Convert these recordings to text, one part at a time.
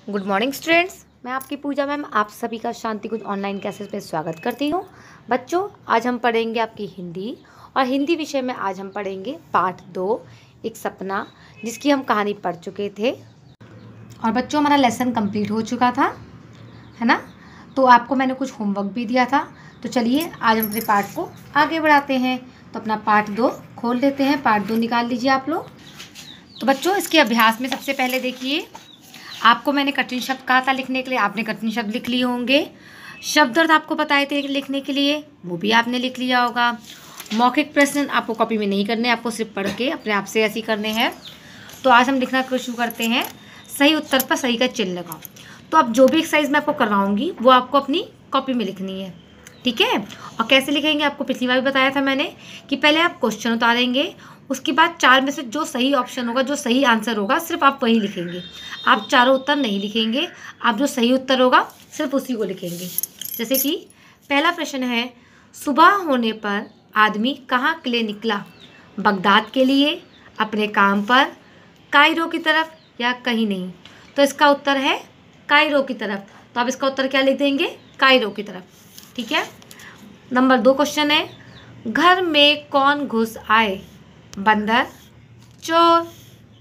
Good morning students, मैं आपकी पूजा ma'am आप सभी का शांति कुंज ऑनलाइन क्लासेस पे स्वागत करती हूँ। बच्चों, आज हम पढ़ेंगे आपकी हिंदी और हिंदी विषय में आज हम पढ़ेंगे पाठ 2 एक सपना, जिसकी हम कहानी पढ़ चुके थे। और बच्चों, हमारा लेसन कंप्लीट हो चुका था, है ना। तो आपको मैंने कुछ होमवर्क भी दिया था। तो चलिए आज हम अपने पाठ को आगे बढ़ाते हैं। तो अपना पाठ 2 खोल लेते हैं। पाठ 2 निकाल लीजिए आप लोग। तो बच्चों, इसके अभ्यास में सबसे पहले देखिए, आपको मैंने कठिन शब्द कहा था लिखने के लिए, आपने कठिन शब्द लिख लिए होंगे। शब्द अर्थ आपको बताए थे लिखने के लिए, वो भी आपने लिख लिया होगा। मौखिक प्रश्न आपको कॉपी में नहीं करने, आपको सिर्फ पढ़ के अपने आप से ऐसे ही करने हैं। तो आज हम लिखना शुरू करते हैं। सही उत्तर पर सही का चिन्ह लगाओ। तो अब जो भी एक्सरसाइज मैं आपको करवाऊंगी वो आपको अपनी कॉपी में लिखनी है, ठीक है। और कैसे लिखेंगे, आपको पिछली बार भी बताया था मैंने कि पहले आप क्वेश्चन उतारेंगे, उसके बाद 4 में से जो सही ऑप्शन होगा, जो सही आंसर होगा, सिर्फ आप वही लिखेंगे। आप चारों उत्तर नहीं लिखेंगे, आप जो सही उत्तर होगा सिर्फ उसी को लिखेंगे। जैसे कि पहला प्रश्न है, सुबह होने पर आदमी कहाँ के लिए निकला? बगदाद के लिए, अपने काम पर, कायरो की तरफ या कहीं नहीं? तो इसका उत्तर है कायरो की तरफ। तो आप इसका उत्तर क्या लिख देंगे? कायरो की तरफ, ठीक है। नंबर 2 क्वेश्चन है, घर में कौन घुस आए? बंदर, चोर,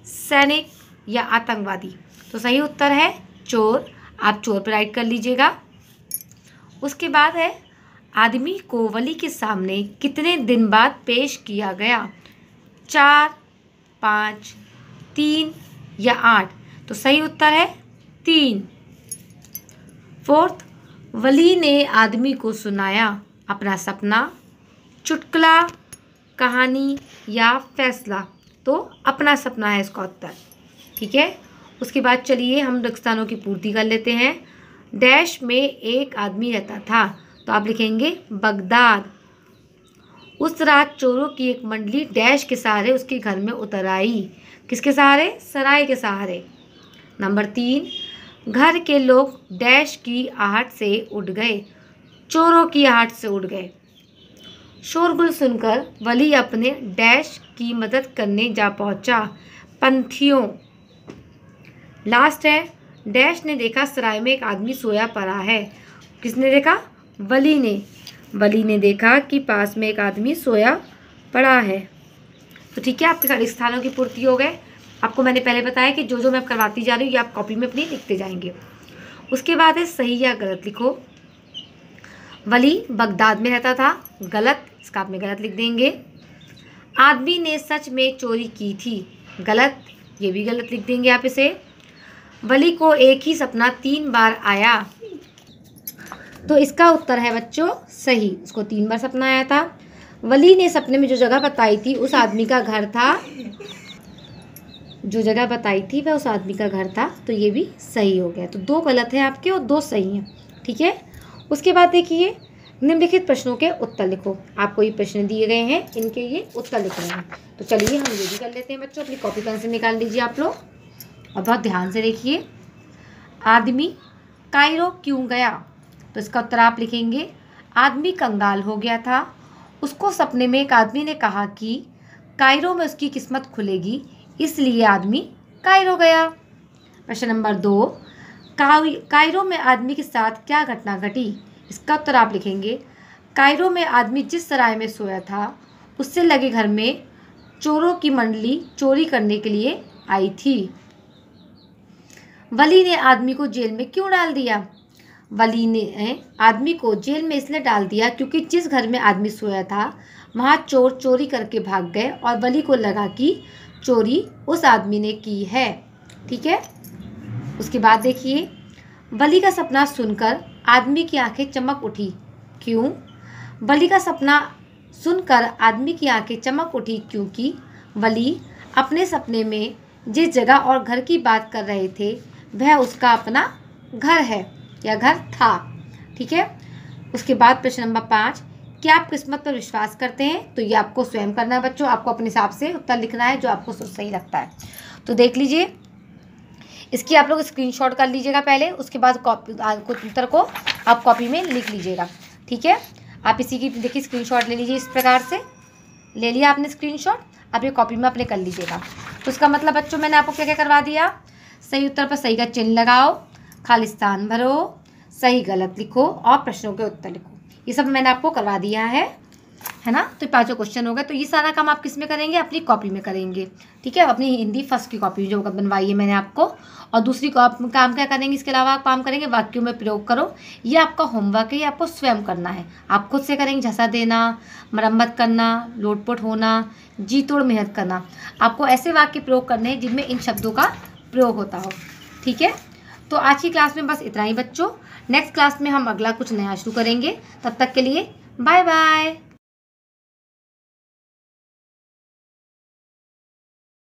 सैनिक या आतंकवादी? तो सही उत्तर है चोर। आप चोर पर राइट कर लीजिएगा। उसके बाद है, आदमी को वली के सामने कितने दिन बाद पेश किया गया? 4, 5, 3 या 8? तो सही उत्तर है 3। फोर्थ, वली ने आदमी को सुनाया अपना सपना, चुटकुला, कहानी या फैसला? तो अपना सपना है इसका उत्तर, ठीक है। उसके बाद चलिए हम स्थानों की पूर्ति कर लेते हैं। डैश में एक आदमी रहता था, तो आप लिखेंगे बगदाद। उस रात चोरों की एक मंडली डैश के सहारे उसके घर में उतर आई। किसके सहारे? सराय के सहारे। नंबर 3, घर के लोग डैश की आहट से उठ गए, चोरों की आहट से उठ गए। शोरगुल सुनकर वली अपने डैश की मदद करने जा पहुंचा, पंथियों। लास्ट है, डैश ने देखा सराय में एक आदमी सोया पड़ा है। किसने देखा? वली ने। वली ने देखा कि पास में एक आदमी सोया पड़ा है। तो ठीक है, आपके सारे स्थानों की पूर्ति हो गए। आपको मैंने पहले बताया कि जो जो मैं करवाती जा रही हूँ ये आप कॉपी में अपनी लिखते जाएंगे। उसके बाद है सही या गलत लिखो। वली बगदाद में रहता था, गलत, इसका आप में गलत लिख देंगे। आदमी ने सच में चोरी की थी, गलत, ये भी गलत लिख देंगे आप इसे। वली को एक ही सपना 3 बार आया, तो इसका उत्तर है बच्चों सही, उसको 3 बार सपना आया था। वली ने सपने में जो जगह बताई थी उस आदमी का घर था, जो जगह बताई थी वह उस आदमी का घर था, तो ये भी सही हो गया। तो 2 गलत है आपके और 2 सही हैं, ठीक है। उसके बाद देखिए, निम्नलिखित प्रश्नों के उत्तर लिखो। आपको ये प्रश्न दिए गए हैं, इनके ये उत्तर लिख रहे हैं। तो चलिए हम ये भी कर लेते हैं बच्चों। अपनी कॉपी पेंसिल निकाल लीजिए आप लोग और बहुत ध्यान से देखिए। आदमी कायरो क्यों गया? तो इसका उत्तर आप लिखेंगे, आदमी कंगाल हो गया था, उसको सपने में एक आदमी ने कहा कि कायरो में उसकी किस्मत खुलेगी, इसलिए आदमी कायरो गया। प्रश्न नंबर 2, कायरो में आदमी के साथ क्या घटना घटी? इसका उत्तर आप लिखेंगे, कायरो में आदमी जिस सराय में सोया था उससे लगे घर में चोरों की मंडली चोरी करने के लिए आई थी। वली ने आदमी को जेल में क्यों डाल दिया? वली ने आदमी को जेल में इसलिए डाल दिया क्योंकि जिस घर में आदमी सोया था वहाँ चोर चोरी करके भाग गए और वली को लगा कि चोरी उस आदमी ने की है, ठीक है। उसके बाद देखिए, वली का सपना सुनकर आदमी की आंखें चमक उठी, क्यों? वली का सपना सुनकर आदमी की आंखें चमक उठी क्योंकि वली अपने सपने में जिस जगह और घर की बात कर रहे थे वह उसका अपना घर है या घर था, ठीक है। उसके बाद प्रश्न नंबर 5, क्या आप किस्मत पर विश्वास करते हैं? तो ये आपको स्वयं करना है बच्चों, आपको अपने हिसाब से उत्तर लिखना है जो आपको सही लगता है। तो देख लीजिए, इसकी आप लोग स्क्रीनशॉट कर लीजिएगा पहले, उसके बाद उत्तर को आप कॉपी में लिख लीजिएगा, ठीक है। आप इसी की देखिए स्क्रीनशॉट ले लीजिए, इस प्रकार से ले लिया आपने स्क्रीनशॉट, आप ये कॉपी में अपने कर लीजिएगा। तो इसका मतलब बच्चों मैंने आपको क्या क्या करवा दिया? सही उत्तर पर सही का चिन्ह लगाओ, खालिस्तान भरो, सही गलत लिखो और प्रश्नों के उत्तर लिखो। ये सब मैंने आपको करवा दिया है ना। तो 5 क्वेश्चन हो गए। तो ये सारा काम आप किस में करेंगे? अपनी कॉपी में करेंगे, ठीक है। अपनी हिंदी फर्स्ट की कॉपी जो बनवाई है मैंने आपको। और दूसरी काम क्या करेंगे? इसके अलावा आप काम करेंगे वाक्यों में प्रयोग करो। ये आपका होमवर्क है, ये आपको स्वयं करना है। आप खुद से करेंगे। झसा देना, मरम्मत करना, लोटपोट होना, जी तोड़ मेहनत करना। आपको ऐसे वाक्य प्रयोग करने हैं जिनमें इन शब्दों का प्रयोग होता हो, ठीक है। तो आज की क्लास में बस इतना ही बच्चों। नेक्स्ट क्लास में हम अगला कुछ नया शुरू करेंगे। तब तक के लिए बाय बाय।